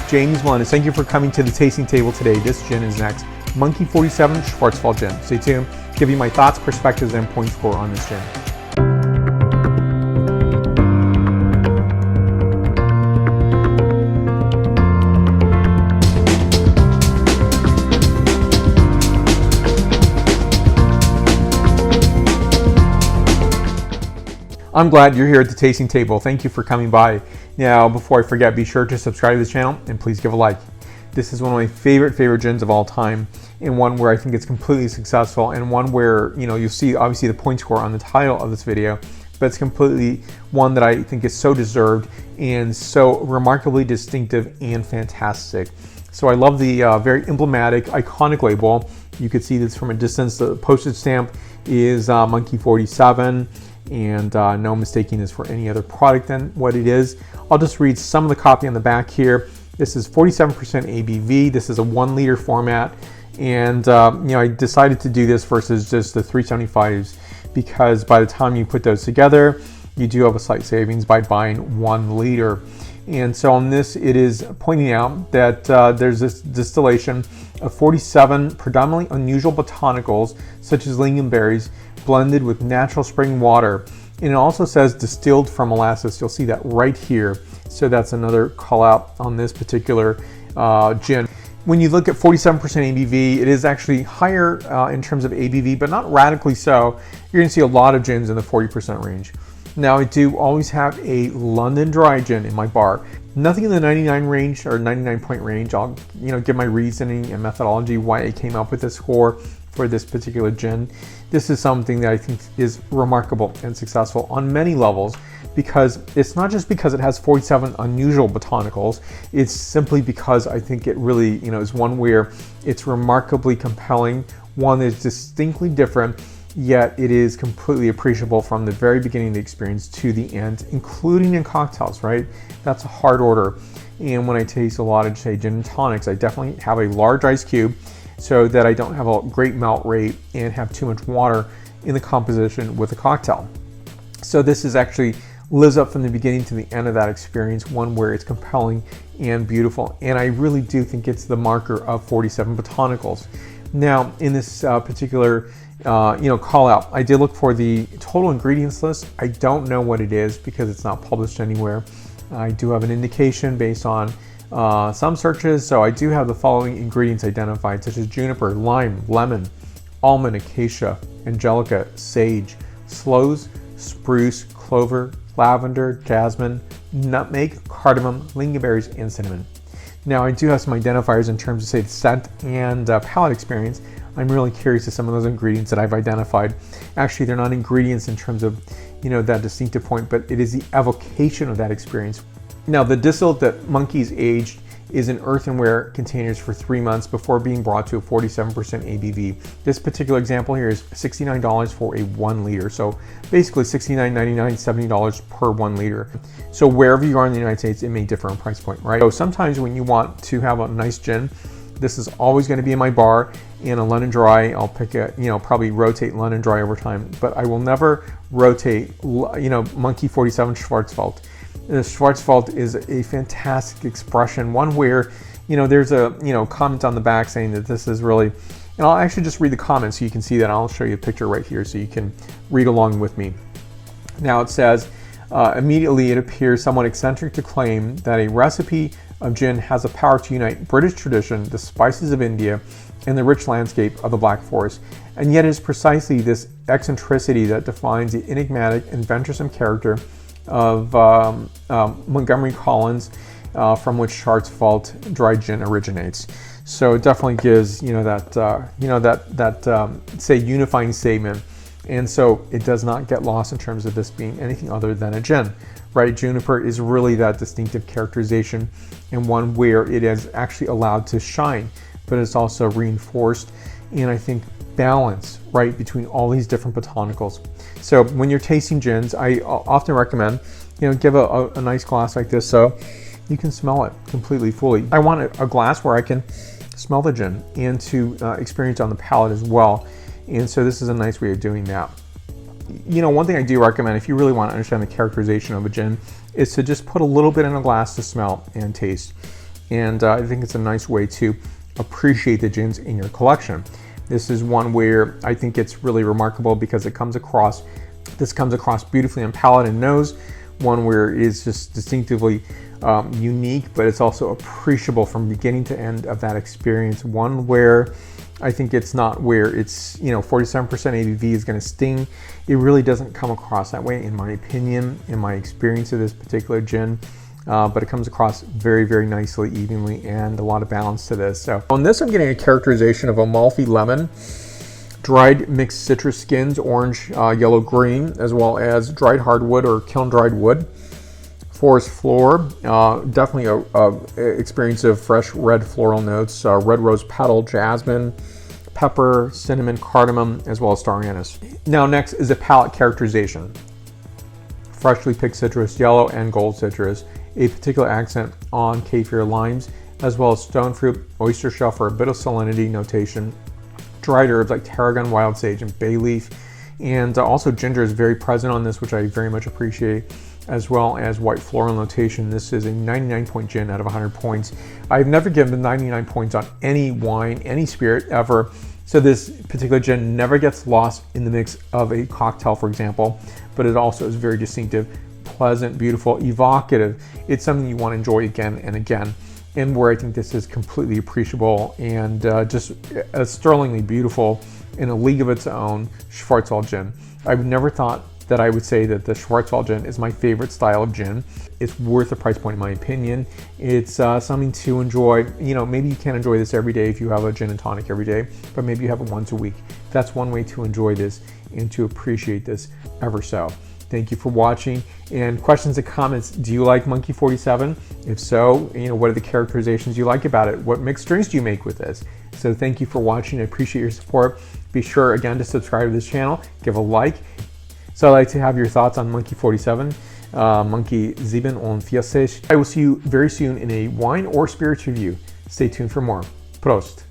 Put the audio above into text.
James Melendez. Thank you for coming to the tasting table today. This gin is next. Monkey 47 Schwarzwald gin. Stay tuned. Give you my thoughts, perspectives, and point score on this gin. I'm glad you're here at the tasting table. Thank you for coming by. Now, before I forget, be sure to subscribe to the channel and please give a like. This is one of my favorite gins of all time, and one where I think it's completely successful, and one where, you know, you'll see obviously the point score on the title of this video, but it's completely one that I think is so deserved and so remarkably distinctive and fantastic. So I love the very emblematic, iconic label. You could see this from a distance. The postage stamp is Monkey 47. And no mistaking this for any other product than what it is. I'll just read some of the copy on the back here. This is 47% ABV. This is a 1 liter format, and you know, I decided to do this versus just the 375s because by the time you put those together, you do have a slight savings by buying 1 liter. And so on this, it is pointing out that there's this distillation of 47 predominantly unusual botanicals such as lingonberries blended with natural spring water. And it also says distilled from molasses. You'll see that right here. So that's another call out on this particular gin. When you look at 47% ABV, it is actually higher in terms of ABV, but not radically so. You're gonna see a lot of gins in the 40% range. Now I do always have a London dry gin in my bar. Nothing in the 99 range or 99 point range. I'll give my reasoning and methodology why I came up with this score for this particular gin. This is something that I think is remarkable and successful on many levels, because it's not just because it has 47 unusual botanicals, it's simply because I think it really is one where it's remarkably compelling, one that's distinctly different, yet it is completely appreciable from the very beginning of the experience to the end, including in cocktails, right? That's a hard order. And when I taste a lot of, say, gin and tonics, I definitely have a large ice cube so that I don't have a great melt rate and have too much water in the composition with a cocktail. So this is actually lives up from the beginning to the end of that experience, one where it's compelling and beautiful. And I really do think it's the marker of 47 botanicals. Now, in this particular call out, I did look for the total ingredients list. I don't know what it is because it's not published anywhere. I do have an indication based on some searches, so I do have the following ingredients identified, such as juniper, lime, lemon, almond, acacia, angelica, sage, sloes, spruce, clover, lavender, jasmine, nutmeg, cardamom, lingonberries, and cinnamon. Now I do have some identifiers in terms of, say, the scent and palate experience. I'm really curious to some of those ingredients that I've identified. Actually, they're not ingredients in terms of that distinctive point, but it is the evocation of that experience. Now, the distillate that Monkey's aged is in earthenware containers for 3 months before being brought to a 47% ABV. This particular example here is $69 for a 1 liter. So basically $69.99, $70 per 1 liter. So wherever you are in the United States, it may differ in price point, right? So sometimes when you want to have a nice gin, this is always going to be in my bar. In a London Dry, I'll pick a, probably rotate London Dry over time, but I will never rotate, Monkey 47 Schwarzwald. The Schwarzwald is a fantastic expression, one where, there's a, comment on the back saying that this is really, and I'll actually just read the comments so you can see that. I'll show you a picture right here so you can read along with me. Now it says, immediately it appears somewhat eccentric to claim that a recipe of gin has the power to unite British tradition, the spices of India, and the rich landscape of the Black Forest. And yet it is precisely this eccentricity that defines the enigmatic and venturesome character of Montgomery Collins, from which Schwarzwald dry gin originates. So it definitely gives say unifying statement, and so it does not get lost in terms of this being anything other than a gin, right? Juniper is really that distinctive characterization, and one where it is actually allowed to shine, but it's also reinforced, and I think balance, right, between all these different botanicals. So when you're tasting gins, I often recommend, give a nice glass like this so you can smell it completely, fully. I want a glass where I can smell the gin and to experience on the palate as well. And so this is a nice way of doing that. One thing I do recommend, if you really want to understand the characterization of a gin, is to just put a little bit in a glass to smell and taste. and I think it's a nice way to appreciate the gins in your collection. This is one where I think it's really remarkable because this comes across beautifully on palate and nose, one where it's just distinctively unique, but it's also appreciable from beginning to end of that experience. One where I think it's not where it's, 47% ABV is going to sting. It really doesn't come across that way, in my opinion, in my experience of this particular gin. But it comes across very, very nicely, evenly, and a lot of balance to this. So on this, I'm getting a characterization of Amalfi lemon, dried mixed citrus skins, orange, yellow, green, as well as dried hardwood or kiln dried wood. Forest floor, definitely a experience of fresh red floral notes, red rose petal, jasmine, pepper, cinnamon, cardamom, as well as star anise. Now next is a palate characterization. Freshly picked citrus, yellow and gold citrus, a particular accent on kaffir limes, as well as stone fruit, oyster shell for a bit of salinity notation, dried herbs like tarragon, wild sage, and bay leaf, and also ginger is very present on this, which I very much appreciate, as well as white floral notation. This is a 99-point gin out of 100 points. I've never given 99 points on any wine, any spirit ever, so this particular gin never gets lost in the mix of a cocktail, for example, but it also is very distinctive, pleasant, beautiful, evocative. It's something you want to enjoy again and again, and where I think this is completely appreciable and just sterlingly beautiful in a league of its own. Schwarzwald gin. I've never thought that I would say that the Schwarzwald gin is my favorite style of gin. It's worth the price point in my opinion. It's something to enjoy. Maybe you can't enjoy this every day if you have a gin and tonic every day, but maybe you have it once a week. That's one way to enjoy this and to appreciate this ever so. Thank you for watching, and questions and comments. Do you like Monkey 47? If so, what are the characterizations you like about it? What mixed drinks do you make with this? So thank you for watching. I appreciate your support. Be sure again to subscribe to this channel, give a like. So I'd like to have your thoughts on Monkey 47, Monkey 47. I will see you very soon in a wine or spirits review. Stay tuned for more. Prost.